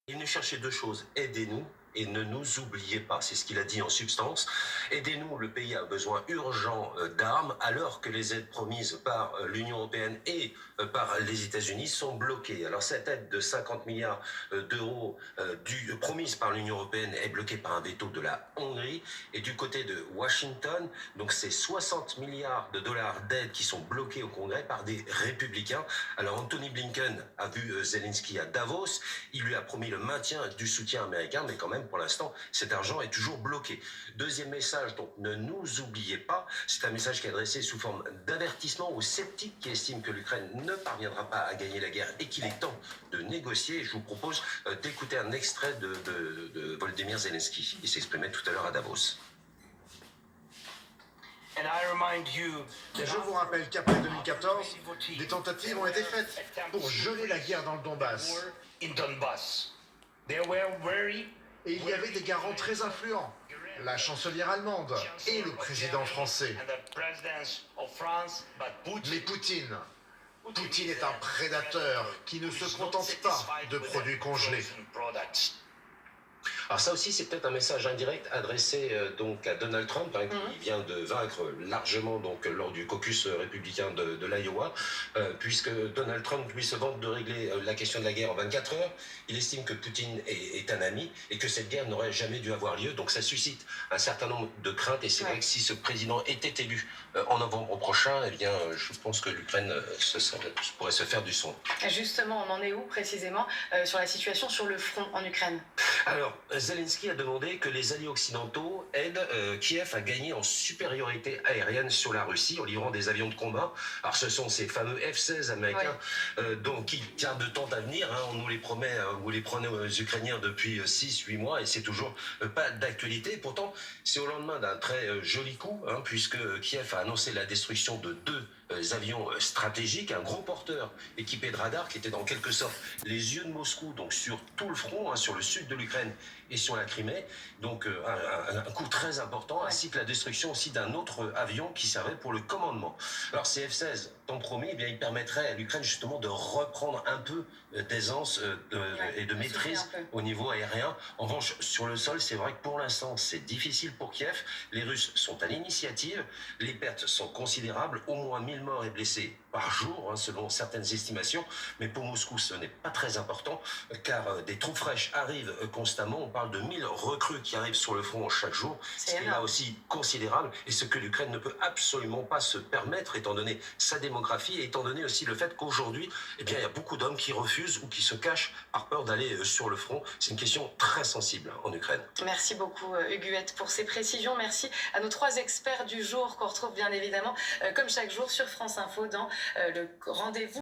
Il nous cherchait deux choses, aidez-nous et ne nous oubliez pas. C'est ce qu'il a dit en substance. Aidez-nous, le pays a besoin urgent d'armes, alors que les aides promises par l'Union européenne et par les États-Unis sont bloquées. Alors cette aide de 50 milliards d'euros promise par l'Union européenne est bloquée par un veto de la Hongrie. Et du côté de Washington, donc c'est 60 milliards de dollars d'aide qui sont bloqués au Congrès par des républicains. Alors Anthony Blinken a vu Zelensky à Davos. Il lui a promis le maintien du soutien américain, mais quand même, pour l'instant, cet argent est toujours bloqué. Deuxième message, donc ne nous oubliez pas, c'est un message qui est adressé sous forme d'avertissement aux sceptiques qui estiment que l'Ukraine ne parviendra pas à gagner la guerre et qu'il est temps de négocier. Je vous propose d'écouter un extrait de Volodymyr Zelensky qui s'exprimait tout à l'heure à Davos. Je vous rappelle qu'après 2014, des tentatives ont été faites pour geler la guerre dans le Donbass. Et il y avait des garants très influents, la chancelière allemande et le président français. Mais Poutine est un prédateur qui ne se contente pas de produits congelés. Alors ça aussi, c'est peut-être un message indirect adressé donc à Donald Trump, hein, qui vient de vaincre largement donc lors du caucus républicain de l'Iowa, puisque Donald Trump lui se vante de régler la question de la guerre en 24 heures. Il estime que Poutine est un ami et que cette guerre n'aurait jamais dû avoir lieu. Donc ça suscite un certain nombre de craintes et c'est vrai que si ce président était élu en novembre prochain, eh bien, je pense que l'Ukraine pourrait se faire du son. Justement, on en est où précisément sur la situation sur le front en Ukraine? Alors, Zelensky a demandé que les alliés occidentaux aident Kiev à gagner en supériorité aérienne sur la Russie en livrant des avions de combat. Alors, ce sont ces fameux F-16 américains qui tardent de temps à venir. Hein, on nous les promet, vous les prenez aux Ukrainiens depuis 6-8 mois et c'est toujours pas d'actualité. Pourtant, c'est au lendemain d'un très joli coup, hein, puisque Kiev a annoncé la destruction de deux avions stratégiques, un gros porteur équipé de radars qui était dans quelque sorte les yeux de Moscou, donc sur tout le front, hein, sur le sud de l'Ukraine et sur la Crimée, donc un coup très important, ainsi que la destruction aussi d'un autre avion qui servait pour le commandement. Alors ces F-16, tant promis, eh bien, ils permettraient à l'Ukraine justement de reprendre un peu d'aisance et de maîtrise au niveau aérien. En revanche, sur le sol, c'est vrai que pour l'instant, c'est difficile pour Kiev. Les Russes sont à l'initiative, les pertes sont considérables, au moins 1000 morts et blessés par jour, hein, selon certaines estimations, mais pour Moscou, ce n'est pas très important, car des troupes fraîches arrivent constamment. On parle de 1000 recrues qui arrivent sur le front chaque jour, ce qui est là aussi considérable, et ce que l'Ukraine ne peut absolument pas se permettre, étant donné sa démographie, et étant donné aussi le fait qu'aujourd'hui, eh bien, il y a beaucoup d'hommes qui refusent ou qui se cachent par peur d'aller sur le front. C'est une question très sensible en Ukraine. Merci beaucoup Huguette pour ces précisions. Merci à nos trois experts du jour qu'on retrouve bien évidemment comme chaque jour sur France Info dans le rendez-vous.